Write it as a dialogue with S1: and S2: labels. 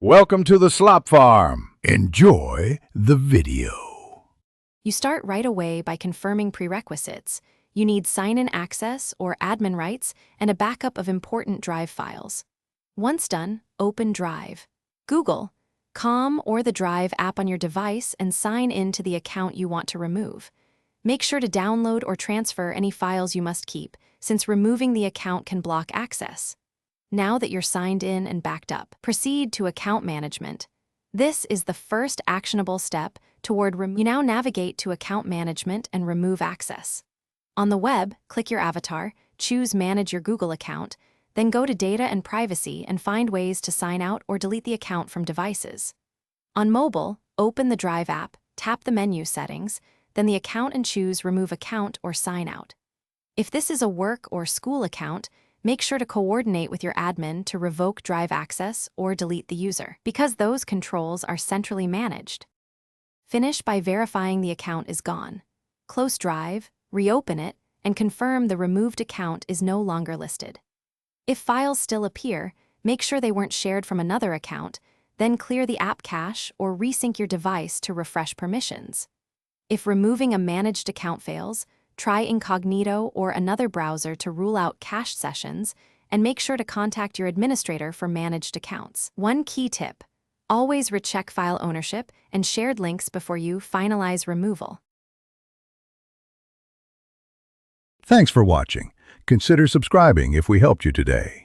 S1: Welcome to the Slop Farm. Enjoy the video.
S2: You start right away by confirming prerequisites. You need sign-in access or admin rights and a backup of important Drive files. Once done, open Drive. Google .com or the Drive app on your device and sign in to the account you want to remove. Make sure to download or transfer any files you must keep, since removing the account can block access. Now that you're signed in and backed up, proceed to account management. This is the first actionable step toward You now navigate to account management and remove access. On the web, click your avatar, choose Manage your Google account, then go to Data and Privacy and find ways to sign out or delete the account from devices. On mobile, open the Drive app, tap the menu settings, then the account and choose Remove Account or Sign Out. If this is a work or school account, make sure to coordinate with your admin to revoke Drive access or delete the user, because those controls are centrally managed. Finish by verifying the account is gone. Close Drive, reopen it, and confirm the removed account is no longer listed. If files still appear, make sure they weren't shared from another account, then clear the app cache or resync your device to refresh permissions. If removing a managed account fails, try incognito or another browser to rule out cached sessions, and make sure to contact your administrator for managed accounts. One key tip: always recheck file ownership and shared links before you finalize removal.
S1: Thanks for watching. Consider subscribing if we helped you today.